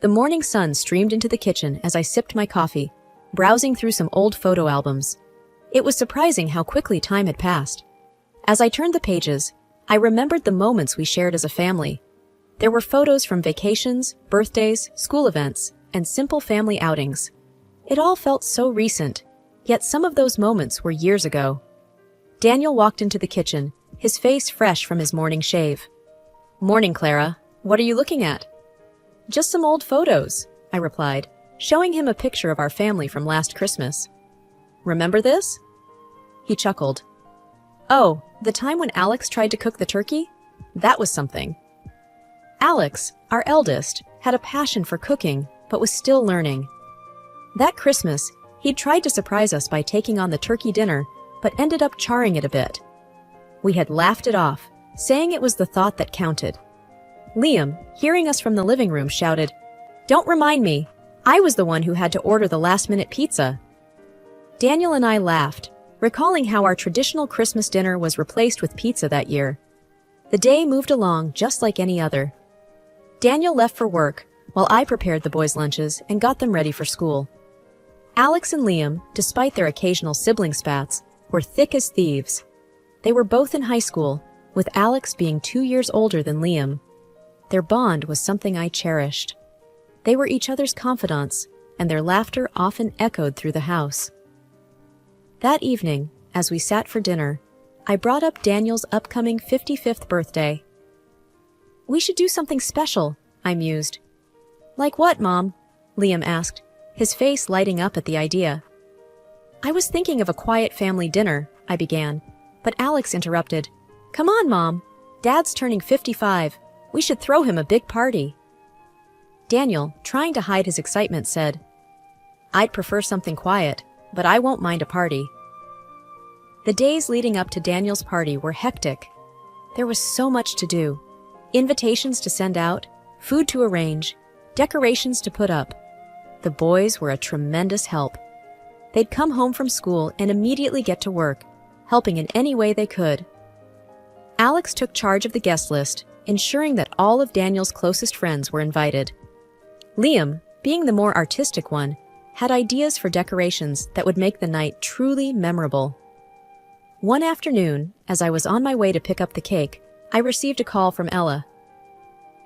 The morning sun streamed into the kitchen as I sipped my coffee, browsing through some old photo albums. It was surprising how quickly time had passed. As I turned the pages, I remembered the moments we shared as a family. There were photos from vacations, birthdays, school events, and simple family outings. It all felt so recent, yet some of those moments were years ago. Daniel walked into the kitchen, his face fresh from his morning shave. "Morning, Clara. What are you looking at?" "Just some old photos," I replied, showing him a picture of our family from last Christmas. "Remember this?" He chuckled. "Oh, the time when Alex tried to cook the turkey? That was something." Alex, our eldest, had a passion for cooking, but was still learning. That Christmas, he'd tried to surprise us by taking on the turkey dinner, but ended up charring it a bit. We had laughed it off, saying it was the thought that counted. Liam, hearing us from the living room, shouted, "Don't remind me. I was the one who had to order the last-minute pizza." Daniel and I laughed, recalling how our traditional Christmas dinner was replaced with pizza that year. The day moved along just like any other. Daniel left for work, while I prepared the boys' lunches and got them ready for school. Alex and Liam, despite their occasional sibling spats, were thick as thieves. They were both in high school, with Alex being 2 years older than Liam. Their bond was something I cherished. They were each other's confidants, and their laughter often echoed through the house. That evening, as we sat for dinner, I brought up Daniel's upcoming 55th birthday. "We should do something special," I mused. "Like what, Mom?" Liam asked, his face lighting up at the idea. "I was thinking of a quiet family dinner," I began, but Alex interrupted. "Come on, Mom. Dad's turning 55. We should throw him a big party." Daniel, trying to hide his excitement, said, "I'd prefer something quiet, but I won't mind a party." The days leading up to Daniel's party were hectic. There was so much to do. Invitations to send out, food to arrange, decorations to put up. The boys were a tremendous help. They'd come home from school and immediately get to work, helping in any way they could. Alex took charge of the guest list, ensuring that all of Daniel's closest friends were invited. Liam, being the more artistic one, had ideas for decorations that would make the night truly memorable. One afternoon, as I was on my way to pick up the cake, I received a call from Ella.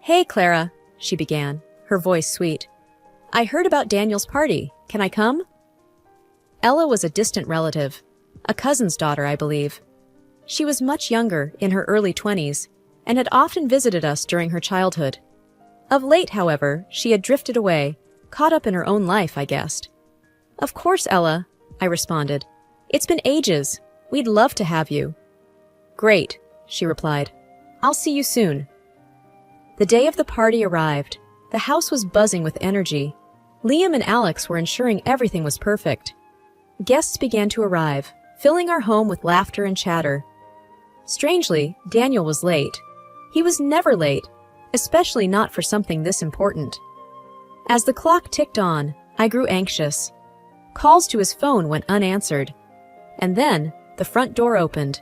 "Hey, Clara," she began, her voice sweet. "I heard about Daniel's party. Can I come?" Ella was a distant relative, a cousin's daughter, I believe. She was much younger, in her early 20s, and had often visited us during her childhood. Of late, however, she had drifted away, caught up in her own life, I guessed. "Of course, Ella," I responded. "It's been ages. We'd love to have you." "Great," she replied. "I'll see you soon." The day of the party arrived. The house was buzzing with energy. Liam and Alex were ensuring everything was perfect. Guests began to arrive, filling our home with laughter and chatter. Strangely, Daniel was late. He was never late, especially not for something this important. As the clock ticked on, I grew anxious. Calls to his phone went unanswered. And then, the front door opened.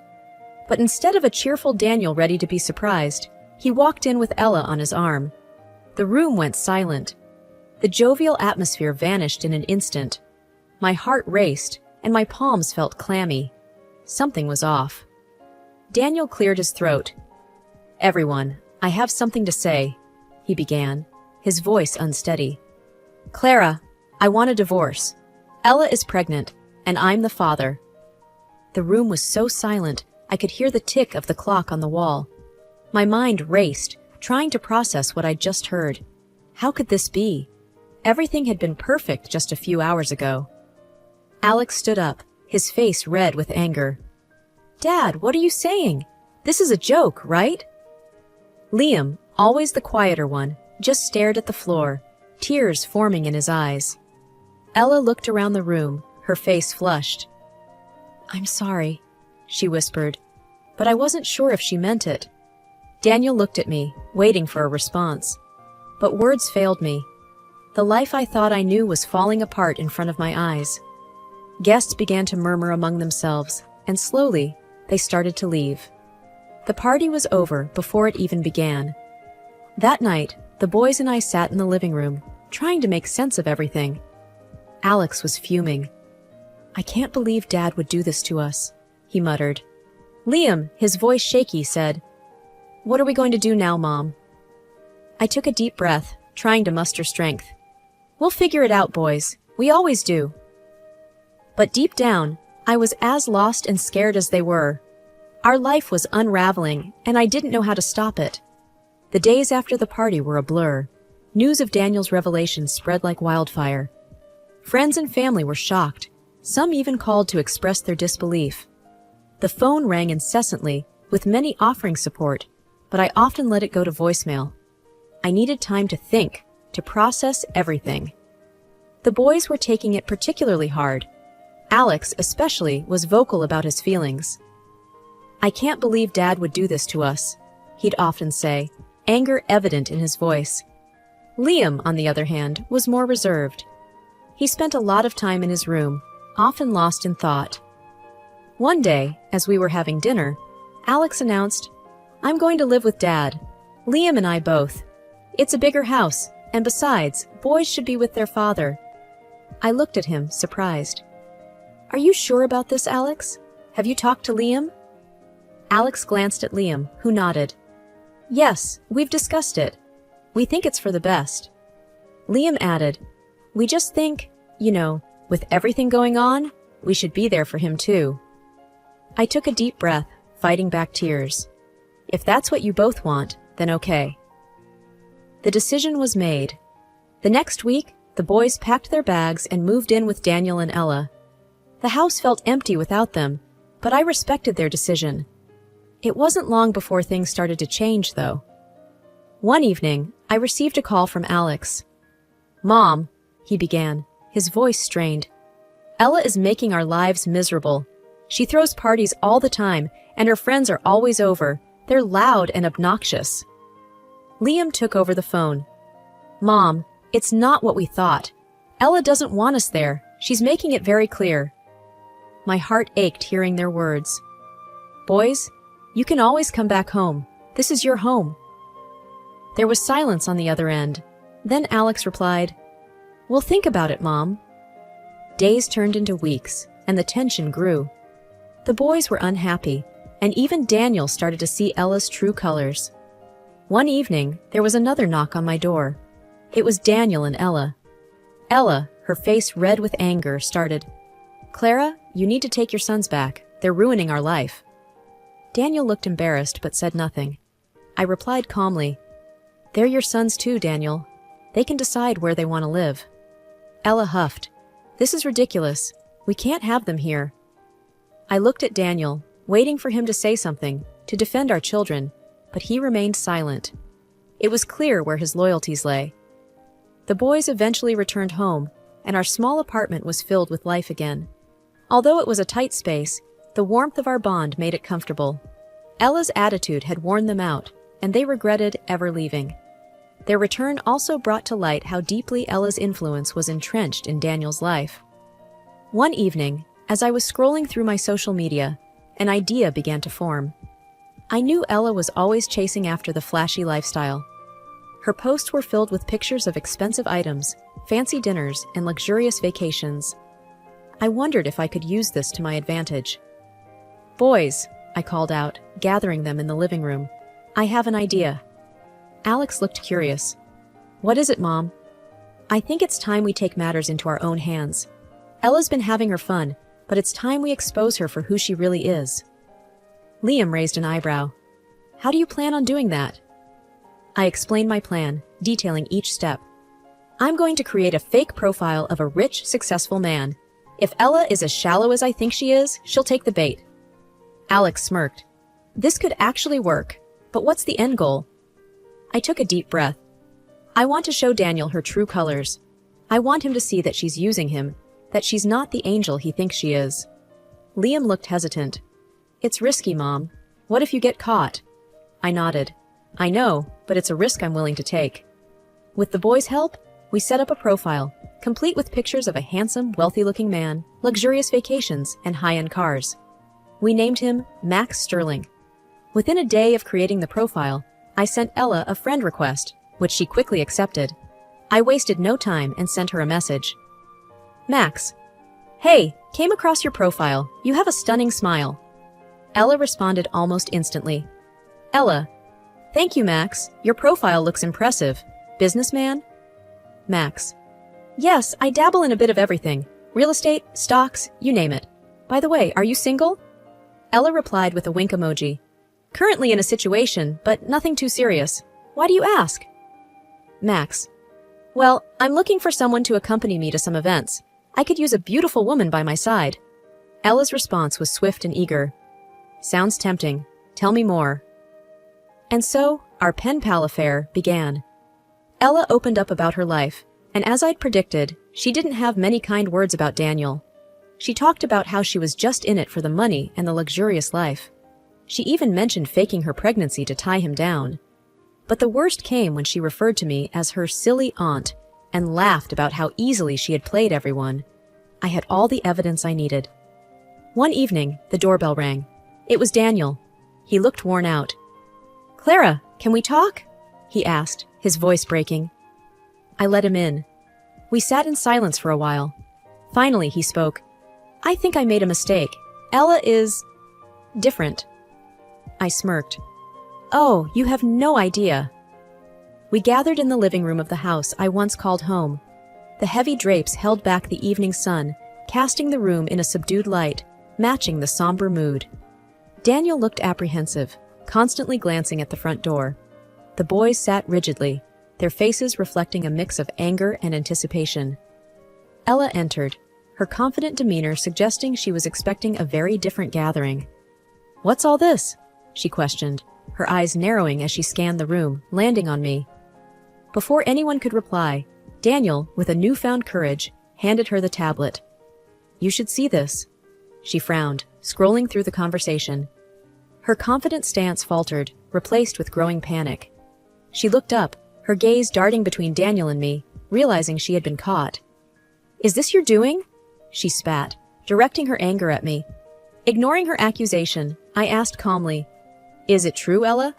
But instead of a cheerful Daniel ready to be surprised, he walked in with Ella on his arm. The room went silent. The jovial atmosphere vanished in an instant. My heart raced, and my palms felt clammy. Something was off. Daniel cleared his throat. "Everyone, I have something to say," he began, his voice unsteady. "Clara, I want a divorce. Ella is pregnant, and I'm the father." The room was so silent, I could hear the tick of the clock on the wall. My mind raced, trying to process what I'd just heard. How could this be? Everything had been perfect just a few hours ago. Alex stood up, his face red with anger. "Dad, what are you saying? This is a joke, right?" Liam, always the quieter one, just stared at the floor, tears forming in his eyes. Ella looked around the room, her face flushed. "I'm sorry," she whispered, but I wasn't sure if she meant it. Daniel looked at me, waiting for a response. But words failed me. The life I thought I knew was falling apart in front of my eyes. Guests began to murmur among themselves, and slowly, they started to leave. The party was over before it even began. That night, the boys and I sat in the living room, trying to make sense of everything. Alex was fuming. "I can't believe Dad would do this to us," he muttered. Liam, his voice shaky, said, "What are we going to do now, Mom?" I took a deep breath, trying to muster strength. "We'll figure it out, boys. We always do." But deep down, I was as lost and scared as they were. Our life was unraveling, and I didn't know how to stop it. The days after the party were a blur. News of Daniel's revelations spread like wildfire. Friends and family were shocked. Some even called to express their disbelief. The phone rang incessantly, with many offering support, but I often let it go to voicemail. I needed time to think, to process everything. The boys were taking it particularly hard. Alex, especially, was vocal about his feelings. "I can't believe Dad would do this to us," he'd often say, anger evident in his voice. Liam, on the other hand, was more reserved. He spent a lot of time in his room, often lost in thought. One day, as we were having dinner, Alex announced, "I'm going to live with Dad. Liam and I both. It's a bigger house, and besides, boys should be with their father." I looked at him, surprised. "Are you sure about this, Alex? Have you talked to Liam?" Alex glanced at Liam, who nodded. "Yes, we've discussed it. We think it's for the best." Liam added, "We just think, with everything going on, we should be there for him too." I took a deep breath, fighting back tears. If that's what you both want, then okay. The decision was made. The next week, the boys packed their bags and moved in with Daniel and Ella. The house felt empty without them, but I respected their decision. It wasn't long before things started to change, though. One evening, I received a call from Alex. "Mom," he began, his voice strained. "Ella is making our lives miserable. She throws parties all the time, and her friends are always over. They're loud and obnoxious." Liam took over the phone. "Mom, it's not what we thought. Ella doesn't want us there. She's making it very clear." My heart ached hearing their words. "Boys, you can always come back home. This is your home." There was silence on the other end. Then Alex replied, "We'll think about it, Mom." Days turned into weeks, and the tension grew. The boys were unhappy, and even Daniel started to see Ella's true colors. One evening, there was another knock on my door. It was Daniel and Ella. Ella, her face red with anger, started, "Clara, you need to take your sons back. They're ruining our life." Daniel looked embarrassed but said nothing. I replied calmly, "They're your sons too, Daniel. They can decide where they want to live." Ella huffed, "This is ridiculous. We can't have them here." I looked at Daniel, waiting for him to say something, to defend our children, but he remained silent. It was clear where his loyalties lay. The boys eventually returned home, and our small apartment was filled with life again. Although it was a tight space, the warmth of our bond made it comfortable. Ella's attitude had worn them out, and they regretted ever leaving. Their return also brought to light how deeply Ella's influence was entrenched in Daniel's life. One evening, as I was scrolling through my social media, an idea began to form. I knew Ella was always chasing after the flashy lifestyle. Her posts were filled with pictures of expensive items, fancy dinners, and luxurious vacations. I wondered if I could use this to my advantage. "Boys," I called out, gathering them in the living room, "I have an idea." Alex looked curious. "What is it, Mom?" "I think it's time we take matters into our own hands. Ella's been having her fun, but it's time we expose her for who she really is." Liam raised an eyebrow. "How do you plan on doing that?" I explained my plan, detailing each step. "I'm going to create a fake profile of a rich, successful man. If Ella is as shallow as I think she is, she'll take the bait." Alex smirked. "This could actually work, but what's the end goal?" I took a deep breath. "I want to show Daniel her true colors. I want him to see that she's using him, that she's not the angel he thinks she is." Liam looked hesitant. "It's risky, Mom. What if you get caught?" I nodded. "I know, but it's a risk I'm willing to take." With the boys' help, we set up a profile, complete with pictures of a handsome, wealthy-looking man, luxurious vacations, and high-end cars. We named him Max Sterling. Within a day of creating the profile, I sent Ella a friend request, which she quickly accepted. I wasted no time and sent her a message. Max. Hey, came across your profile. You have a stunning smile. Ella responded almost instantly. Ella. Thank you, Max. Your profile looks impressive. Businessman? Max. Yes, I dabble in a bit of everything. Real estate, stocks, you name it. By the way, are you single? Ella replied with a wink emoji. Currently in a situation, but nothing too serious. Why do you ask? Max. Well, I'm looking for someone to accompany me to some events. I could use a beautiful woman by my side. Ella's response was swift and eager. Sounds tempting. Tell me more. And so, our pen pal affair began. Ella opened up about her life, and as I'd predicted, she didn't have many kind words about Daniel. She talked about how she was just in it for the money and the luxurious life. She even mentioned faking her pregnancy to tie him down. But the worst came when she referred to me as her silly aunt and laughed about how easily she had played everyone. I had all the evidence I needed. One evening, the doorbell rang. It was Daniel. He looked worn out. Clara, can we talk? He asked, his voice breaking. I let him in. We sat in silence for a while. Finally, he spoke. I think I made a mistake. Ella is different. I smirked. Oh, you have no idea. We gathered in the living room of the house I once called home. The heavy drapes held back the evening sun, casting the room in a subdued light, matching the somber mood. Daniel looked apprehensive, constantly glancing at the front door. The boys sat rigidly, their faces reflecting a mix of anger and anticipation. Ella entered, her confident demeanor suggesting she was expecting a very different gathering. What's all this? She questioned, her eyes narrowing as she scanned the room, landing on me. Before anyone could reply, Daniel, with a newfound courage, handed her the tablet. You should see this. She frowned, scrolling through the conversation. Her confident stance faltered, replaced with growing panic. She looked up, her gaze darting between Daniel and me, realizing she had been caught. Is this your doing? She spat, directing her anger at me. Ignoring her accusation, I asked calmly, Is it true, Ella?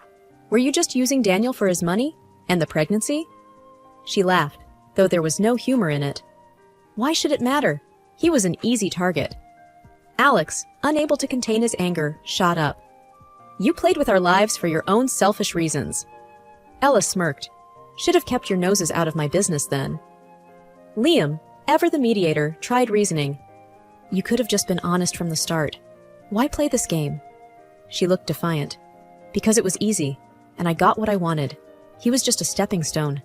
Were you just using Daniel for his money? And the pregnancy? She laughed, though there was no humor in it. Why should it matter? He was an easy target. Alex, unable to contain his anger, shot up. You played with our lives for your own selfish reasons. Ella smirked. Should have kept your noses out of my business then. Liam, ever the mediator, tried reasoning. You could have just been honest from the start. Why play this game? She looked defiant. Because it was easy, and I got what I wanted. He was just a stepping stone.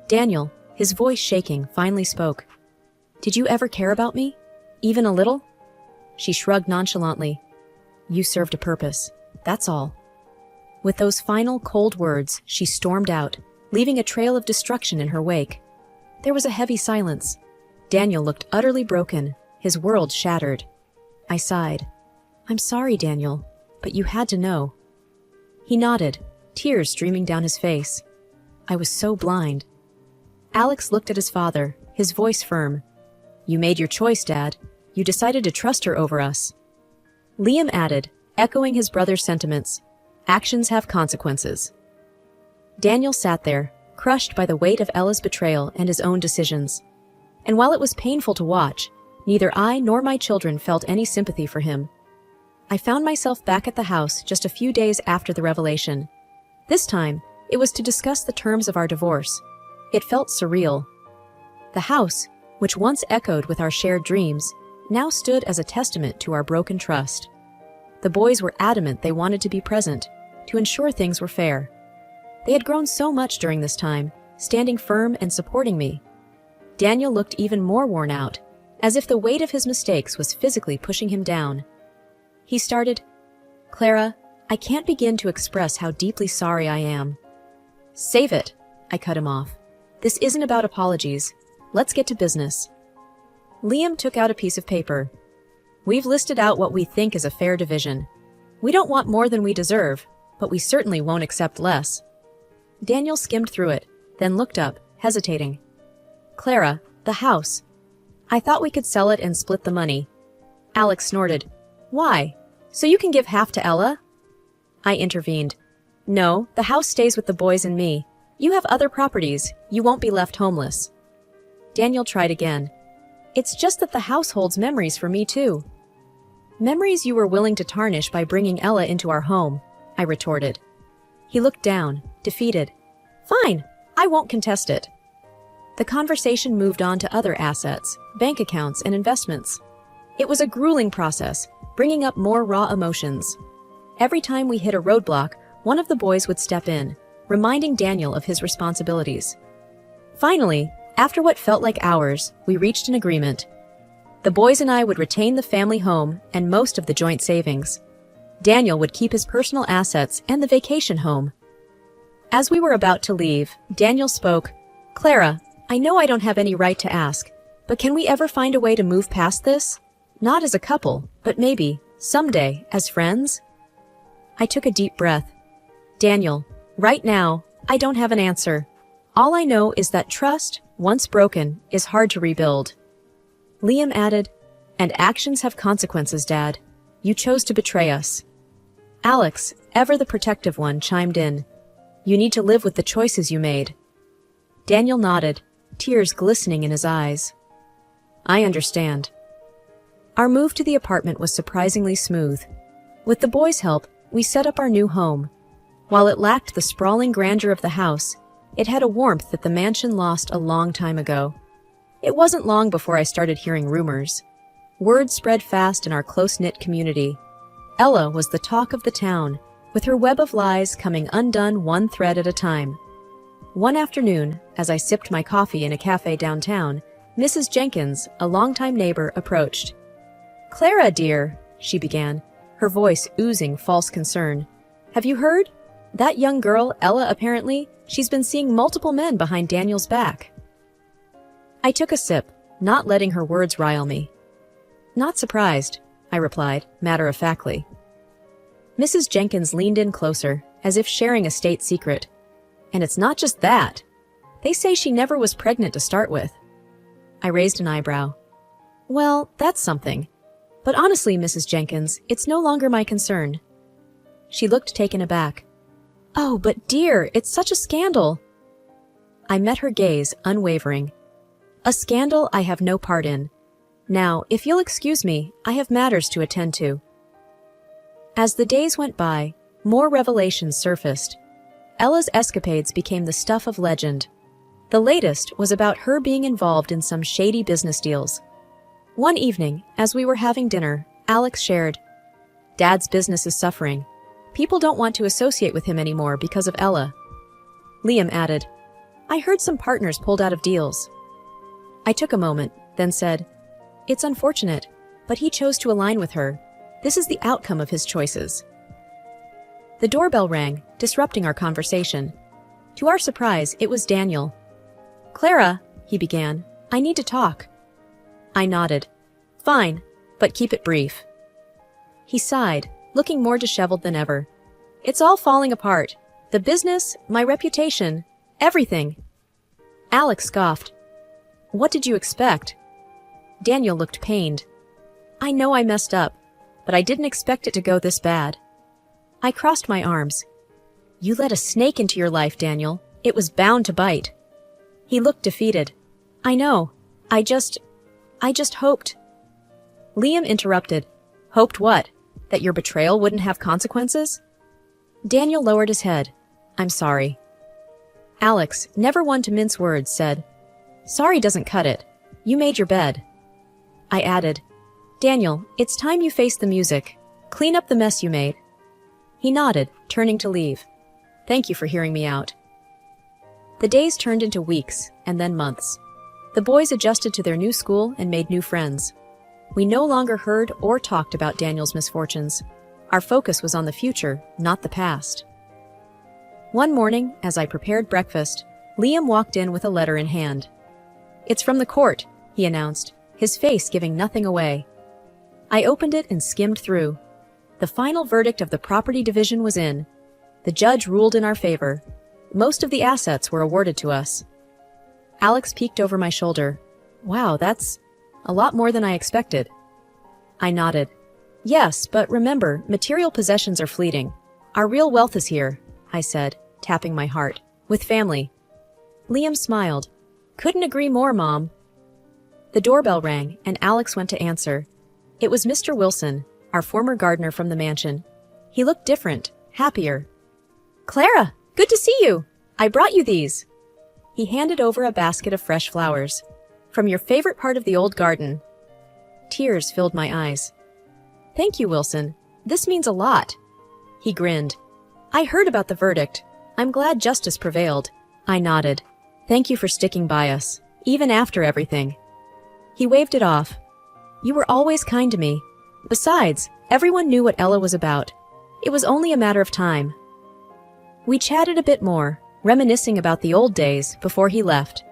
Daniel, his voice shaking, finally spoke. Did you ever care about me? Even a little? She shrugged nonchalantly. You served a purpose. That's all. With those final cold words, she stormed out, leaving a trail of destruction in her wake. There was a heavy silence. Daniel looked utterly broken, his world shattered. I sighed. I'm sorry, Daniel, but you had to know. He nodded, tears streaming down his face. I was so blind. Alex looked at his father, his voice firm. You made your choice, Dad. You decided to trust her over us. Liam added, echoing his brother's sentiments. Actions have consequences. Daniel sat there, crushed by the weight of Ella's betrayal and his own decisions. And while it was painful to watch, neither I nor my children felt any sympathy for him. I found myself back at the house just a few days after the revelation. This time, it was to discuss the terms of our divorce. It felt surreal. The house, which once echoed with our shared dreams, now stood as a testament to our broken trust. The boys were adamant they wanted to be present, to ensure things were fair. They had grown so much during this time, standing firm and supporting me. Daniel looked even more worn out, as if the weight of his mistakes was physically pushing him down. He started, Clara, I can't begin to express how deeply sorry I am. Save it, I cut him off. This isn't about apologies. Let's get to business. Liam took out a piece of paper. We've listed out what we think is a fair division. We don't want more than we deserve, but we certainly won't accept less. Daniel skimmed through it, then looked up, hesitating. Clara, the house. I thought we could sell it and split the money. Alex snorted. Why? So you can give half to Ella? I intervened. No, the house stays with the boys and me. You have other properties, you won't be left homeless. Daniel tried again. It's just that the house holds memories for me too. Memories you were willing to tarnish by bringing Ella into our home, I retorted. He looked down, defeated. Fine, I won't contest it. The conversation moved on to other assets, bank accounts, and investments. It was a grueling process, bringing up more raw emotions. Every time we hit a roadblock, one of the boys would step in, reminding Daniel of his responsibilities. Finally, after what felt like hours, we reached an agreement. The boys and I would retain the family home and most of the joint savings. Daniel would keep his personal assets and the vacation home. As we were about to leave, Daniel spoke. Clara, I know I don't have any right to ask, but can we ever find a way to move past this? Not as a couple, but maybe, someday, as friends? I took a deep breath. Daniel, right now, I don't have an answer. All I know is that trust, once broken, is hard to rebuild. Liam added, and actions have consequences, Dad. You chose to betray us. Alex, ever the protective one, chimed in. You need to live with the choices you made. Daniel nodded, tears glistening in his eyes. I understand. Our move to the apartment was surprisingly smooth. With the boys' help, we set up our new home. While it lacked the sprawling grandeur of the house, it had a warmth that the mansion lost a long time ago. It wasn't long before I started hearing rumors. Word spread fast in our close-knit community. Ella was the talk of the town, with her web of lies coming undone one thread at a time. One afternoon, as I sipped my coffee in a cafe downtown, Mrs. Jenkins, a longtime neighbor, approached. Clara, dear, she began, her voice oozing false concern. Have you heard? That young girl, Ella, apparently, she's been seeing multiple men behind Daniel's back. I took a sip, not letting her words rile me. Not surprised, I replied, matter-of-factly. Mrs. Jenkins leaned in closer, as if sharing a state secret. And it's not just that. They say she never was pregnant to start with. I raised an eyebrow. Well, that's something. But honestly, Mrs. Jenkins, it's no longer my concern. She looked taken aback. Oh, but dear, it's such a scandal. I met her gaze, unwavering. A scandal I have no part in. Now, if you'll excuse me, I have matters to attend to. As the days went by, more revelations surfaced. Ella's escapades became the stuff of legend. The latest was about her being involved in some shady business deals. One evening, as we were having dinner, Alex shared, Dad's business is suffering. People don't want to associate with him anymore because of Ella. Liam added, I heard some partners pulled out of deals. I took a moment, then said, It's unfortunate, but he chose to align with her. This is the outcome of his choices. The doorbell rang, disrupting our conversation. To our surprise, it was Daniel. Clara, he began, I need to talk. I nodded. Fine, but keep it brief. He sighed, looking more disheveled than ever. It's all falling apart. The business, my reputation, everything. Alex scoffed. What did you expect? Daniel looked pained. I know I messed up, but I didn't expect it to go this bad. I crossed my arms. You let a snake into your life, Daniel. It was bound to bite. He looked defeated. I know. I just hoped. Liam interrupted. Hoped what? That your betrayal wouldn't have consequences? Daniel lowered his head. I'm sorry. Alex, never one to mince words, said, Sorry doesn't cut it. You made your bed. I added, Daniel, it's time you face the music. Clean up the mess you made. He nodded, turning to leave. Thank you for hearing me out. The days turned into weeks, and then months. The boys adjusted to their new school and made new friends. We no longer heard or talked about Daniel's misfortunes. Our focus was on the future, not the past. One morning, as I prepared breakfast, Liam walked in with a letter in hand. It's from the court, he announced, his face giving nothing away. I opened it and skimmed through. The final verdict of the property division was in. The judge ruled in our favor. Most of the assets were awarded to us. Alex peeked over my shoulder. Wow, that's a lot more than I expected. I nodded. Yes, but remember, material possessions are fleeting. Our real wealth is here, I said, tapping my heart. With family. Liam smiled. Couldn't agree more, Mom. The doorbell rang, and Alex went to answer. It was Mr. Wilson, our former gardener from the mansion. He looked different, happier. Clara, good to see you. I brought you these. He handed over a basket of fresh flowers. From your favorite part of the old garden. Tears filled my eyes. Thank you, Wilson. This means a lot. He grinned. I heard about the verdict. I'm glad justice prevailed. I nodded. Thank you for sticking by us, even after everything. He waved it off. You were always kind to me. Besides, everyone knew what Ella was about. It was only a matter of time. We chatted a bit more, reminiscing about the old days before he left.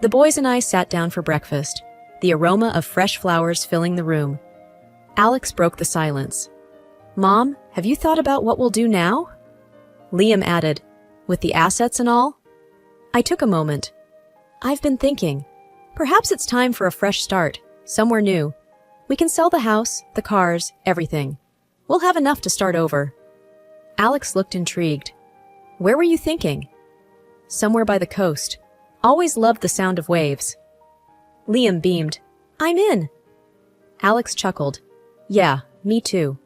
The boys and I sat down for breakfast, the aroma of fresh flowers filling the room. Alex broke the silence. Mom, have you thought about what we'll do now? Liam added, with the assets and all? I took a moment. I've been thinking. Perhaps it's time for a fresh start, somewhere new. We can sell the house, the cars, everything. We'll have enough to start over. Alex looked intrigued. Where were you thinking? Somewhere by the coast. Always loved the sound of waves. Liam beamed. I'm in. Alex chuckled. Yeah, me too.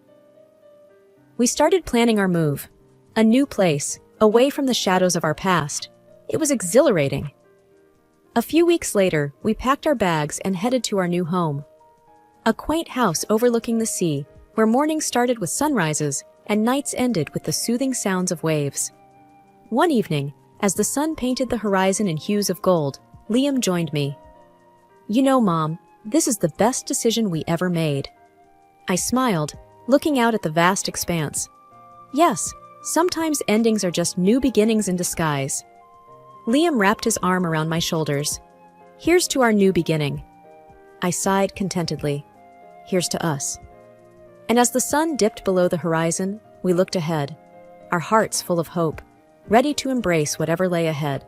We started planning our move. A new place, away from the shadows of our past. It was exhilarating. A few weeks later, we packed our bags and headed to our new home. A quaint house overlooking the sea, where mornings started with sunrises and nights ended with the soothing sounds of waves. One evening, as the sun painted the horizon in hues of gold, Liam joined me. You know, Mom, this is the best decision we ever made. I smiled, looking out at the vast expanse. Yes, sometimes endings are just new beginnings in disguise. Liam wrapped his arm around my shoulders. Here's to our new beginning. I sighed contentedly. Here's to us. And as the sun dipped below the horizon, we looked ahead, our hearts full of hope, ready to embrace whatever lay ahead.